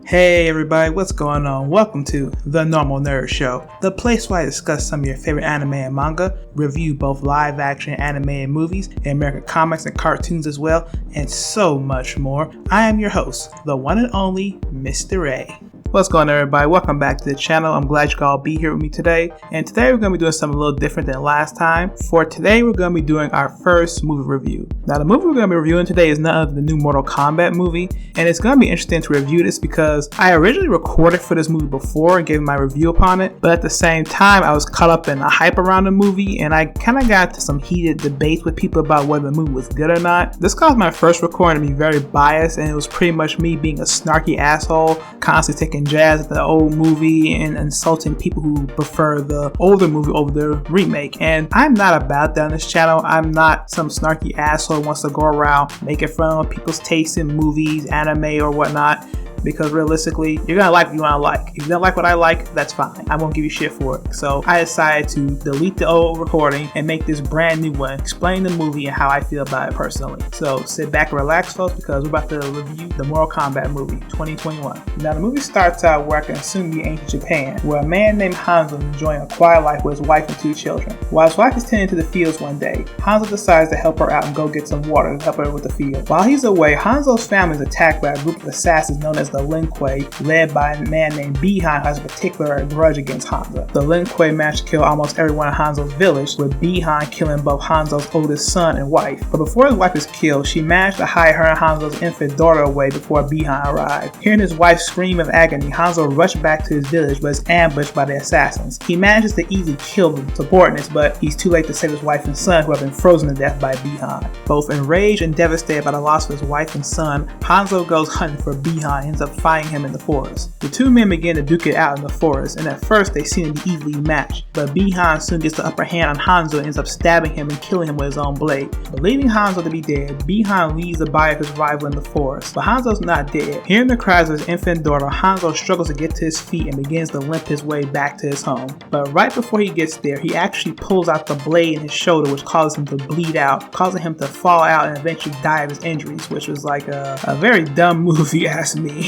Hey everybody, what's going on? Welcome to The Normal Nerd Show, the place where I discuss some of your favorite anime and manga, review both live action animated movies, and American comics and cartoons as well, and so much more. I am your host, the one and only Mr. A. What's going on everybody? Welcome back to the channel. I'm glad you can all be here with me today. And today we're going to be doing something a little different than last time. For today we're going to be doing our first movie review. Now the movie we're going to be reviewing today is none other than the new Mortal Kombat movie. And it's going to be interesting to review this because I originally recorded for this movie before and gave my review upon it. But at the same time I was caught up in a hype around the movie and I kind of got into some heated debates with people about whether the movie was good or not. This caused my first recording to be very biased and it was pretty much me being a snarky asshole, constantly taking jazz at the old movie and insulting people who prefer the older movie over the remake. And I'm not about that on this channel. I'm not some snarky asshole who wants to go around making fun of people's taste in movies, anime, or whatnot. Because realistically, you're gonna like what you wanna like. If you don't like what I like, that's fine. I won't give you shit for it. So I decided to delete the old recording and make this brand new one, explain the movie and how I feel about it personally. So sit back and relax, folks, because we're about to review the Mortal Kombat movie 2021. Now the movie starts out where I can assume be ancient Japan, where a man named Hanzo is enjoying a quiet life with his wife and 2 children. While his wife is tending to the fields one day, Hanzo decides to help her out and go get some water to help her with the field. While he's away, Hanzo's family is attacked by a group of assassins known as the Lin Kuei, led by a man named Bihan, who has a particular grudge against Hanzo. The Lin Kuei managed to kill almost everyone in Hanzo's village, with Bihan killing both Hanzo's oldest son and wife. But before his wife is killed, she managed to hide her and Hanzo's infant daughter away before Bihan arrived. Hearing his wife scream of agony, Hanzo rushed back to his village but is ambushed by the assassins. He manages to easily kill the subordinates, but he's too late to save his wife and son, who have been frozen to death by Bihan. Both enraged and devastated by the loss of his wife and son, Hanzo goes hunting for Bihan and ends up fighting him in the forest. The 2 men begin to duke it out in the forest, and at first they seem to be evenly matched, but Bihan soon gets the upper hand on Hanzo and ends up stabbing him and killing him with his own blade. Believing Hanzo to be dead, Bihan leaves the body of his rival in the forest, but Hanzo's not dead. Hearing the cries of his infant daughter, Hanzo struggles to get to his feet and begins to limp his way back to his home. But right before he gets there, he actually pulls out the blade in his shoulder, which causes him to bleed out, causing him to fall out and eventually die of his injuries, which was like a very dumb move if you ask me.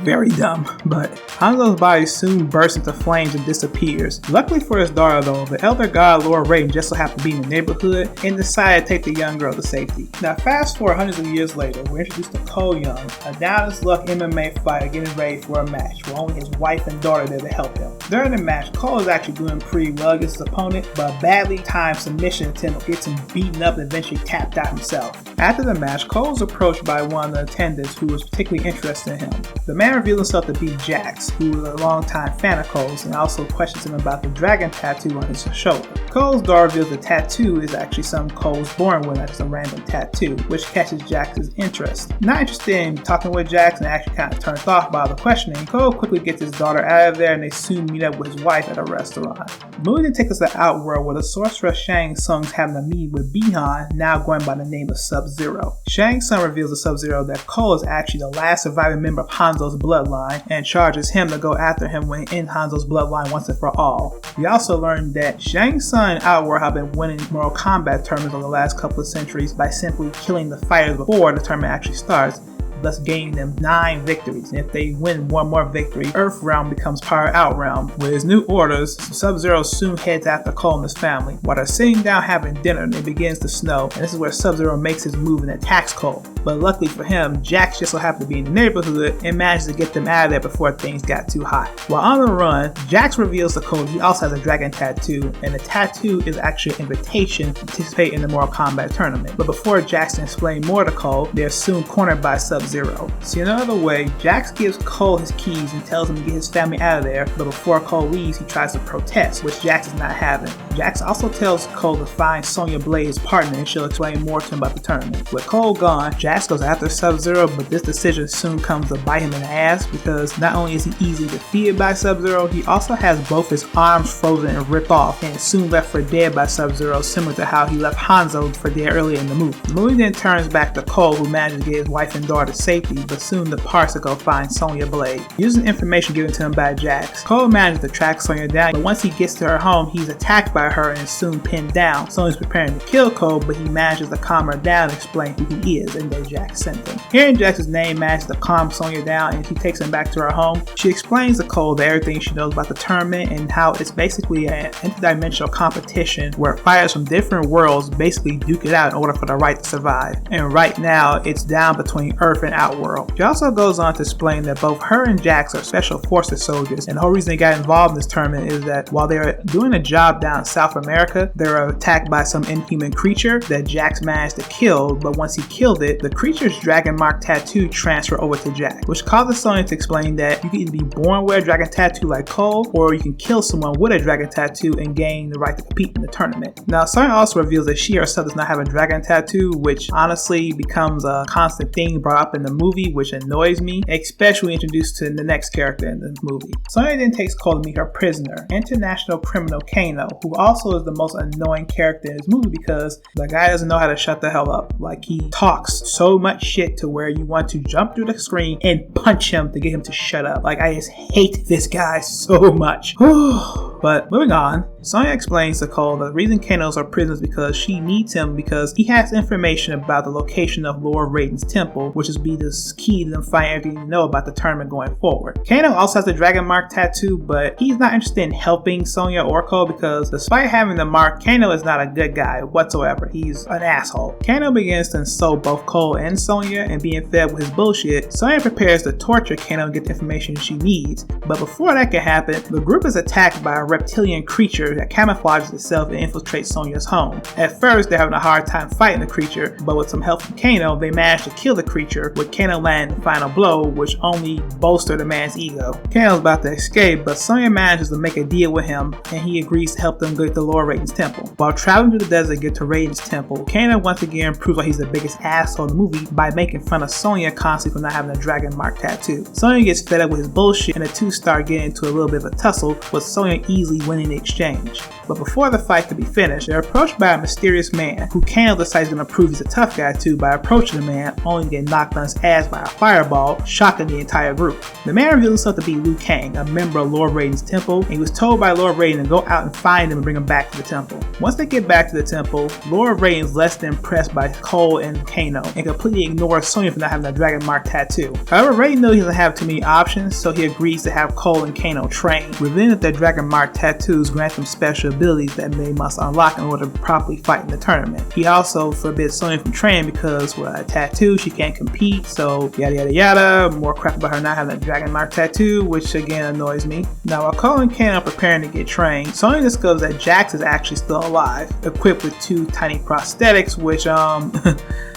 Very dumb, but Hanzo's body soon bursts into flames and disappears. Luckily for his daughter though, the elder god Lord Raiden just so happened to be in the neighborhood and decided to take the young girl to safety. Now fast forward hundreds of years later, we're introduced to Cole Young, a down-his-luck MMA fighter getting ready for a match with only his wife and daughter there to help him. During the match, Cole is actually doing pretty well against his opponent, but a badly timed submission attempt gets him beaten up and eventually tapped out himself. After the match, Cole is approached by one of the attendants who was particularly interested in him. The man reveals himself to be Jax, who is a longtime fan of Cole's, and also questions him about the dragon tattoo on his shoulder. Cole's daughter reveals the tattoo is actually something Cole's born with, like a random tattoo, which catches Jax's interest. Not interested in talking with Jax and actually kind of turned off by all the questioning, Cole quickly gets his daughter out of there and they soon meet up with his wife at a restaurant. The movie then takes us to Outworld where the sorceress Shang Tsung's having a meeting with Bihan, now going by the name of Sub-Zero. Shang Tsung reveals to Sub-Zero that Cole is actually the last surviving member of Hanzo's bloodline and charges him to go after him when in Hanzo's bloodline once and for all. We also learned that Shang Tsung and Outworld have been winning Mortal Kombat tournaments over the last couple of centuries by simply killing the fighters before the tournament actually starts, thus gaining them 9 victories. And if they win one more victory, Earth Realm becomes part of Out Realm. With his new orders, Sub-Zero soon heads after Cole and his family. While they're sitting down having dinner, it begins to snow, and this is where Sub-Zero makes his move and attacks Cole. But luckily for him, Jax just so happened to be in the neighborhood and manages to get them out of there before things got too hot. While on the run, Jax reveals to Cole he also has a dragon tattoo, and the tattoo is actually an invitation to participate in the Mortal Kombat tournament. But before Jax can explain more to Cole, they're soon cornered by Sub-Zero. See, another way, Jax gives Cole his keys and tells him to get his family out of there, but before Cole leaves, he tries to protest, which Jax is not having. Jax also tells Cole to find Sonya Blade, his partner, and she'll explain more to him about the tournament. With Cole gone, Jax goes after Sub-Zero, but this decision soon comes to bite him in the ass because not only is he easily defeated by Sub-Zero, he also has both his arms frozen and ripped off and is soon left for dead by Sub-Zero, similar to how he left Hanzo for dead earlier in the movie. The movie then turns back to Cole, who manages to get his wife and daughter to safety, but soon departs to go find Sonya Blade. Using information given to him by Jax, Cole manages to track Sonya down, but once he gets to her home, he's attacked by by her and is soon pinned down. Sonya's preparing to kill Cole, but he manages to calm her down and explain who he is and that Jax sent him. Hearing Jax's name manages to calm Sonya down and he takes him back to her home. She explains to Cole that everything she knows about the tournament and how it's basically an interdimensional competition where fighters from different worlds basically duke it out in order for the right to survive. And right now, it's down between Earth and Outworld. She also goes on to explain that both her and Jax are special forces soldiers, and the whole reason they got involved in this tournament is that while they were doing a job down in South America, they were attacked by some inhuman creature that Jax managed to kill, but once he killed it, the creature's dragon mark tattoo transferred over to Jax, which causes Sonya to explain that you can either be born with a dragon tattoo like Cole, or you can kill someone with a dragon tattoo and gain the right to compete in the tournament. Now, Sonya also reveals that she herself does not have a dragon tattoo, which honestly becomes a constant thing brought up in the movie, which annoys me, especially introduced to the next character in the movie. Sonya then takes Cole to meet her prisoner, international criminal Kano, who also is the most annoying character in this movie because the guy doesn't know how to shut the hell up. Like, he talks so much shit to where you want to jump through the screen and punch him to get him to shut up. Like, I just hate this guy so much. But moving on, Sonya explains to Cole that the reason Kano's are prisoners because she needs him because he has information about the location of Lord Raiden's temple, which is be the key to them finding everything you know about the tournament going forward. Kano also has the dragon mark tattoo, but he's not interested in helping Sonya or Cole because despite having the mark, Kano is not a good guy whatsoever. He's an asshole. Kano begins to insult both Cole and Sonya, and being fed with his bullshit, Sonya prepares to torture Kano and get the information she needs. But before that can happen, the group is attacked by a reptilian creature that camouflages itself and infiltrates Sonya's home. At first, they're having a hard time fighting the creature, but with some help from Kano, they manage to kill the creature, with Kano landing the final blow, which only bolstered the man's ego. Kano's about to escape, but Sonya manages to make a deal with him, and he agrees to help them get to Lord Raiden's temple. While traveling through the desert to get to Raiden's temple, Kano once again proves why he's the biggest asshole in the movie by making fun of Sonya constantly for not having a dragon mark tattoo. Sonya gets fed up with his bullshit, and the two start getting into a little bit of a tussle, with Sonya easily winning the exchange. But before the fight could be finished, they're approached by a mysterious man, who Kano decides he's going to prove he's a tough guy to by approaching the man, only to get knocked on his ass by a fireball, shocking the entire group. The man reveals himself to be Liu Kang, a member of Lord Raiden's temple, and he was told by Lord Raiden to go out and find him and bring him back to the temple. Once they get back to the temple, Lord Raiden's less than impressed by Cole and Kano, and completely ignores Sonya for not having a dragon mark tattoo. However, Raiden knows he doesn't have too many options, so he agrees to have Cole and Kano train, revealing that their dragon mark tattoos grant them special abilities that they must unlock in order to properly fight in the tournament. He also forbids Sonya from training because with a tattoo she can't compete, so yada yada yada, more crap about her not having a dragon mark tattoo, which again annoys me. Now while Cole and Kano are preparing to get trained, Sonya discovers that Jax is actually still alive, equipped with two tiny prosthetics, which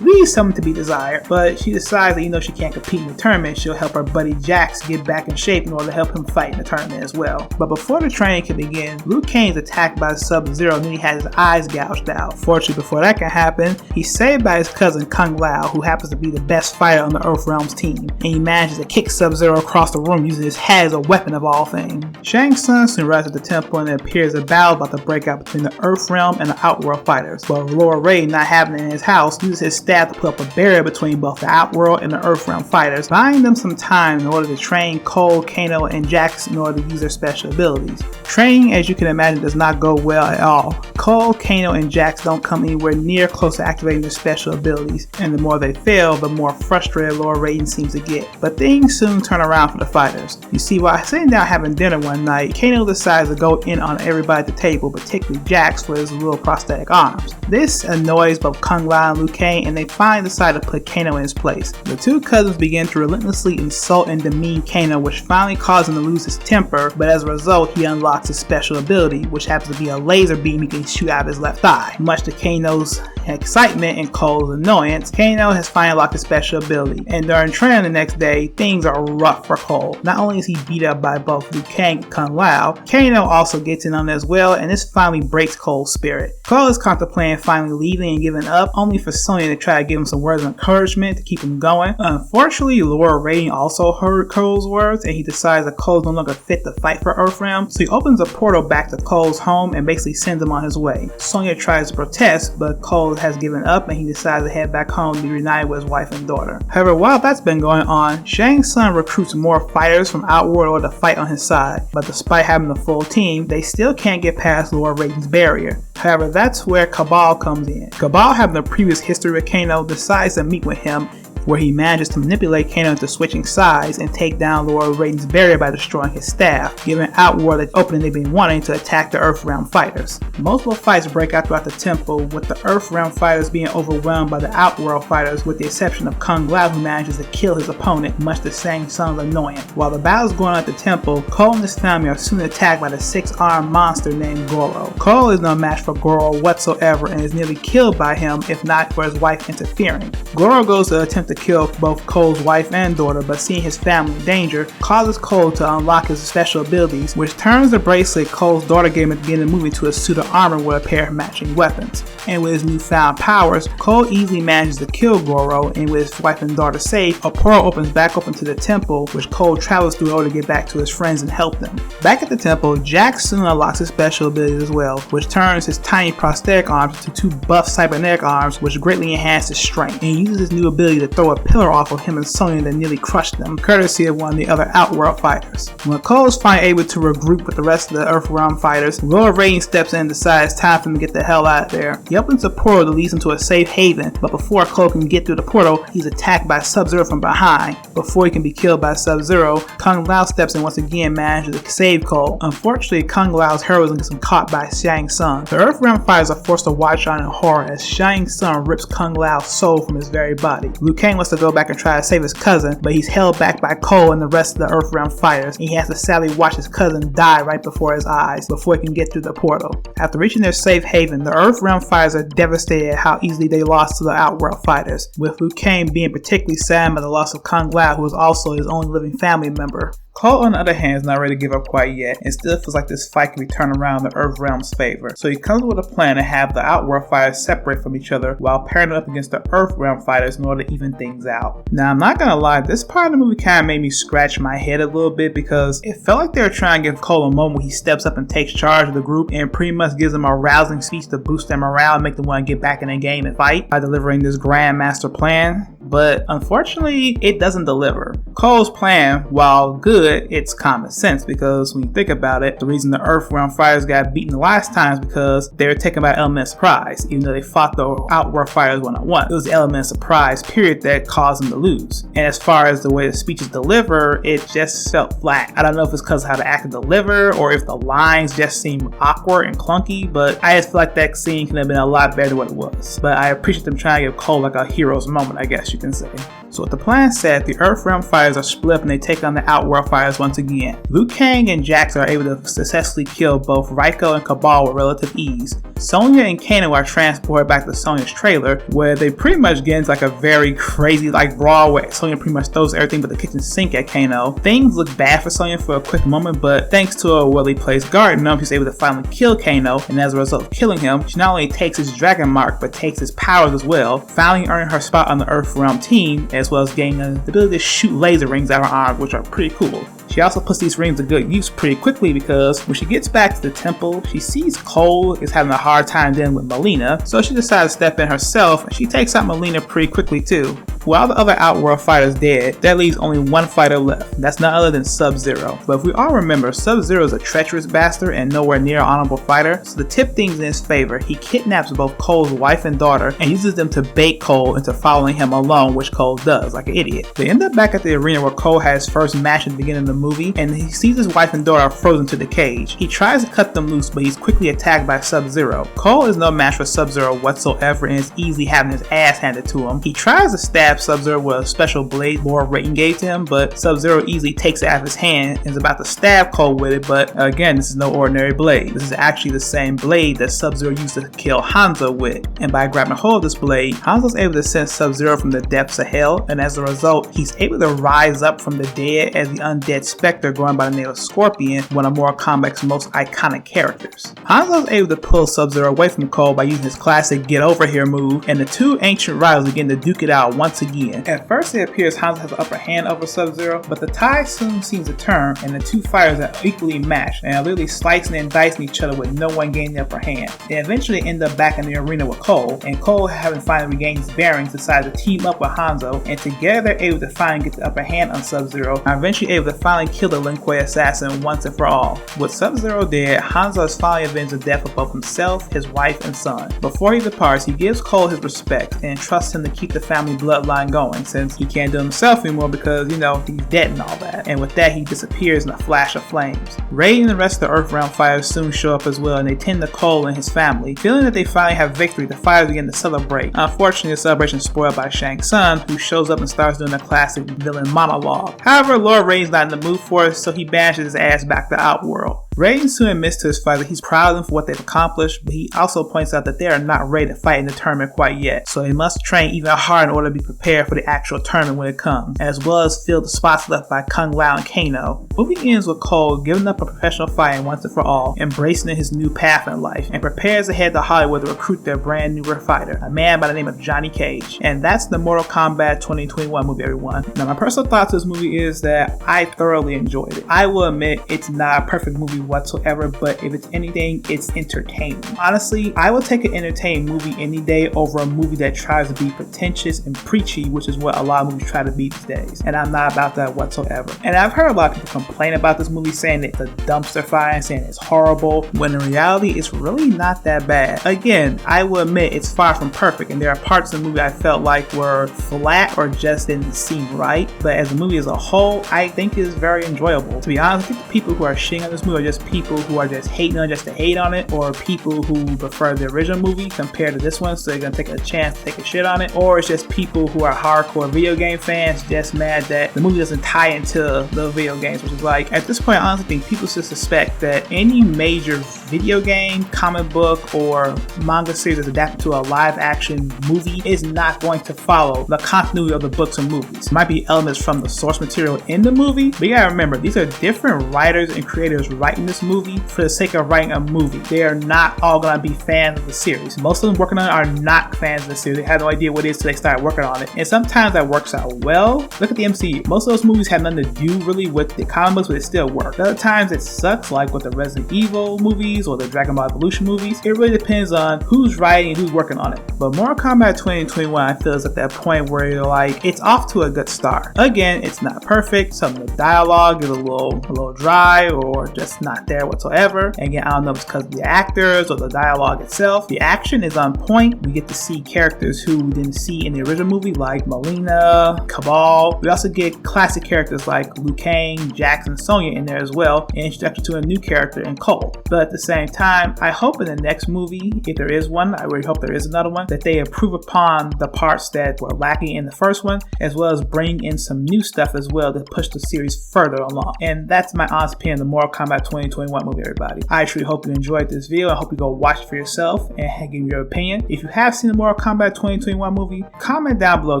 leaves something to be desired, but she decides that even though she can't compete in the tournament, she'll help her buddy Jax get back in shape in order to help him fight in the tournament as well. But before the training can begin, Liu Kang is attacked by Sub-Zero and then he has his eyes gouged out. Fortunately, before that can happen, he's saved by his cousin Kung Lao, who happens to be the best fighter on the Earth Realm's team, and he manages to kick Sub-Zero across the room using his head as a weapon of all things. Shang Tsung soon arrives at the temple and it appears a battle about to break out between the Earth Realm and the Outworld fighters, but Lord Raiden, not having it in his house, uses his staff to put up a barrier between both the Outworld and the Earthrealm fighters, buying them some time in order to train Cole, Kano, and Jax in order to use their special abilities. Training, as you can imagine, does not go well at all. Cole, Kano, and Jax don't come anywhere near close to activating their special abilities, and the more they fail, the more frustrated Lord Raiden seems to get. But things soon turn around for the fighters. You see, while sitting down having dinner one night, Kano decides to go in on everybody at the table, particularly Jax for his little prosthetic arms. This annoys both Kung Lao and Liu Kang, and they finally decide to put Kano in his place. The two cousins begin to relentlessly insult and demean Kano, which finally causes him to lose his temper, but as a result, he unlocks his special ability, which happens to be a laser beam he can shoot out of his left eye. Much to Kano's excitement and Cole's annoyance, Kano has finally unlocked his special ability, and during training the next day, things are rough for Cole. Not only is he beat up by both Liu Kang and Kung Lao, Kano also gets in on it as well, and this finally breaks Cole's spirit. Cole is contemplating finally leaving and giving up, only for Sonya to try to give him some words of encouragement to keep him going. Unfortunately, Lord Raiden also heard Cole's words, and he decides that Cole's no longer fit to fight for Earthrealm, so he opens a portal back to Cole's home and basically sends him on his way. Sonya tries to protest, but Cole Cole has given up and he decides to head back home to be reunited with his wife and daughter. However, while that's been going on, Shang Tsung recruits more fighters from Outworld in order to fight on his side, but despite having a full team, they still can't get past Lord Raiden's barrier. However, that's where Cabal comes in. Cabal, having a previous history with Kano, decides to meet with him, where he manages to manipulate Kano into switching sides and take down Lord Raiden's barrier by destroying his staff, giving Outworld the opening they've been wanting to attack the Earthrealm fighters. Multiple fights break out throughout the temple, with the Earthrealm fighters being overwhelmed by the Outworld fighters, with the exception of Kung Lao, who manages to kill his opponent, much to Shang Tsung's annoyance. While the battle's going on at the temple, Cole and his family are soon attacked by the six-armed monster named Goro. Cole is no match for Goro whatsoever and is nearly killed by him, if not for his wife interfering. Goro goes to attempt to kill both Cole's wife and daughter, but seeing his family in danger, causes Cole to unlock his special abilities, which turns the bracelet Cole's daughter gave him at the beginning of the movie into a suit of armor with a pair of matching weapons. And with his newfound powers, Cole easily manages to kill Goro, and with his wife and daughter safe, a portal opens back open to the temple, which Cole travels through in order to get back to his friends and help them. Back at the temple, Jack soon unlocks his special abilities as well, which turns his tiny prosthetic arms to two buff cybernetic arms, which greatly enhance his strength, and uses his new ability to throw a pillar off of him and Sonya that nearly crushed them, courtesy of one of the other Outworld fighters. When Cole is finally able to regroup with the rest of the Earthrealm fighters, Lord Raiden steps in and decides it's time for him to get the hell out of there. He opens a portal that leads him to a safe haven, but before Cole can get through the portal, he's attacked by Sub-Zero from behind. Before he can be killed by Sub-Zero, Kung Lao steps in once again and manages to save Cole. Unfortunately, Kung Lao's heroism gets him caught by Shang Tsung. The Earthrealm fighters are forced to watch on in horror as Shang Tsung rips Kung Lao's soul from his very body. Liu Kang wants to go back and try to save his cousin, but he's held back by Cole and the rest of the Earthrealm fighters, and he has to sadly watch his cousin die right before his eyes before he can get through the portal. After reaching their safe haven, the Earthrealm fighters are devastated at how easily they lost to the Outworld fighters, with Liu Kang being particularly sad by the loss of Kung Lao, who is also his only living family member. Cole, on the other hand, is not ready to give up quite yet, and still feels like this fight can be turned around in the Earthrealm's favor. So he comes with a plan to have the Outworld fighters separate from each other while pairing up against the Earthrealm fighters in order to even things out. Now, I'm not gonna lie, this part of the movie kind of made me scratch my head a little bit because it felt like they were trying to give Cole a moment where he steps up and takes charge of the group and pretty much gives them a rousing speech to boost their morale and make them want to get back in the game and fight by delivering this grand master plan. But unfortunately, it doesn't deliver. Cole's plan, while good, it's common sense because when you think about it, the reason the Earthrealm fighters got beaten the last time is because they were taken by element of surprise. Even though they fought the Outworld fighters one-on-one, it was the element of surprise period that caused them to lose. And as far as the way the speech is delivered, it just felt flat. I don't know if it's because of how the actor delivered or if the lines just seem awkward and clunky, but I just feel like that scene could have been a lot better than what it was. But I appreciate them trying to give Cole like a hero's moment, I guess you can say. So with the plan set, the Earthrealm fighters are split up and they take on the Outworld fighters once again. Liu Kang and Jax are able to successfully kill both Raiko and Cabal with relative ease. Sonya and Kano are transported back to Sonya's trailer, where they pretty much get into like a very crazy brawl where Sonya pretty much throws everything but the kitchen sink at Kano. Things look bad for Sonya for a quick moment, but thanks to a well-placed guard, she's able to finally kill Kano, and as a result of killing him, she not only takes his dragon mark but takes his powers as well, finally earning her spot on the Earthrealm team, as well as gaining the ability to shoot laser rings out of her arms, which are pretty cool. She also puts these rings to good use pretty quickly because when she gets back to the temple, she sees Cole is having a hard time dealing with Melina, so she decides to step in herself and she takes out Melina pretty quickly too. While the other Outworld fighters dead, that leaves only one fighter left. That's none other than Sub-Zero. But if we all remember, Sub-Zero is a treacherous bastard and nowhere near an honorable fighter, so to tip things in his favor, he kidnaps both Cole's wife and daughter and uses them to bait Cole into following him alone, which Cole does, like an idiot. They end up back at the arena where Cole had his first match at the beginning of the movie, and he sees his wife and daughter frozen to the cage. He tries to cut them loose, but he's quickly attacked by Sub-Zero. Cole is no match for Sub-Zero whatsoever and is easily having his ass handed to him. He tries to stab Sub-Zero with a special blade Lord Raiden gave to him, but Sub-Zero easily takes it out of his hand and is about to stab Cole with it, but again, this is no ordinary blade. This is actually the same blade that Sub-Zero used to kill Hanzo with, and by grabbing hold of this blade, Hanzo's able to send Sub-Zero from the depths of hell, and as a result, he's able to rise up from the dead as the undead Spectre going by the name of Scorpion, one of Mortal Kombat's most iconic characters. Hanzo's able to pull Sub-Zero away from Cole by using his classic get over here move, and the two ancient rivals begin to duke it out once once again. At first it appears Hanzo has the upper hand over Sub-Zero, but the tide soon seems to turn and the two fighters are equally matched and are literally slicing and dicing each other with no one gaining the upper hand. They eventually end up back in the arena with Cole, and Cole, having finally regained his bearings, decides to team up with Hanzo, and together they're able to finally get the upper hand on Sub-Zero and are eventually able to finally kill the Lin Kuei assassin once and for all. With Sub-Zero dead, Hanzo has finally avenged the death of both himself, his wife, and son. Before he departs, he gives Cole his respect and trusts him to keep the family bloodline going, since he can't do it himself anymore because, he's dead and all that. And with that, he disappears in a flash of flames. Raiden and the rest of the Earth Realm fighters soon show up as well, and they tend to Cole and his family. Feeling that they finally have victory, the fighters begin to celebrate. Unfortunately, the celebration is spoiled by Shang Tsung, who shows up and starts doing a classic villain monologue. However, Lord Raiden's not in the mood for it, so he bashes his ass back to Outworld. Raiden soon admits to his father he's proud of them for what they've accomplished, but he also points out that they are not ready to fight in the tournament quite yet, so they must train even harder in order to be prepared for the actual tournament when it comes, as well as fill the spots left by Kung Lao and Kano. The movie ends with Cole giving up a professional fighting once and for all, embracing his new path in life, and prepares to head to Hollywood to recruit their brand new fighter, a man by the name of Johnny Cage. And that's the Mortal Kombat 2021 movie, everyone. Now, my personal thoughts of this movie is that I thoroughly enjoyed it. I will admit it's not a perfect movie whatsoever, but if it's anything, it's entertaining. Honestly, I will take an entertaining movie any day over a movie that tries to be pretentious and preachy, which is what a lot of movies try to be these days, and I'm not about that whatsoever. And I've heard a lot of people complain about this movie, saying it's a dumpster fire and saying it's horrible, when in reality it's really not that bad. Again, I will admit it's far from perfect, and there are parts of the movie I felt like were flat or just didn't seem right, but as a movie as a whole, I think it is very enjoyable. To be honest, I think the people who are shitting on this movie are just people who are just hating on it just to hate on it, or people who prefer the original movie compared to this one, so they're gonna take a chance to take a shit on it, or it's just people who are hardcore video game fans just mad that the movie doesn't tie into the video games, which is like, at this point, I honestly think people should suspect that any major video game, comic book, or manga series that's adapted to a live action movie is not going to follow the continuity of the books and movies. There might be elements from the source material in the movie, but you gotta remember, these are different writers and creators writing this movie for the sake of writing a movie. They are not all gonna be fans of the series. Most of them working on it are not fans of the series. They have no idea what it is until they start working on it. And sometimes that works out well. Look at the MCU. Most of those movies have nothing to do really with the comic books, but it still works. Other times it sucks, like with the Resident Evil movies or the Dragon Ball Evolution movies. It really depends on who's writing and who's working on it. But Mortal Kombat 2021, I feel, is at that point where you're like, it's off to a good start. Again, it's not perfect. Some of the dialogue is a little dry or just not there whatsoever. And again, I don't know if it's because of the actors or the dialogue itself. The action is on point. We get to see characters who we didn't see in the original movie, like Melina, Cabal. We also get classic characters like Liu Kang, Jax, and Sonya in there as well, and introduction to a new character in Cole. But at the same time, I hope in the next movie, if there is one, I really hope there is another one, that they improve upon the parts that were lacking in the first one, as well as bring in some new stuff as well to push the series further along. And that's my honest opinion of the Mortal Kombat 2021 movie, everybody. I truly hope you enjoyed this video. I hope you go watch it for yourself and give your opinion. If you have seen the Mortal Kombat 2021 movie, comment down below.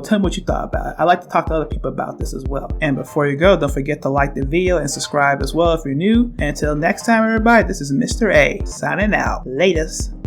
Tell me what you thought about it. I like to talk to other people about this as well. And before you go, don't forget to like the video and subscribe as well if you're new. And until next time, everybody, this is Mr. A signing out. Latest.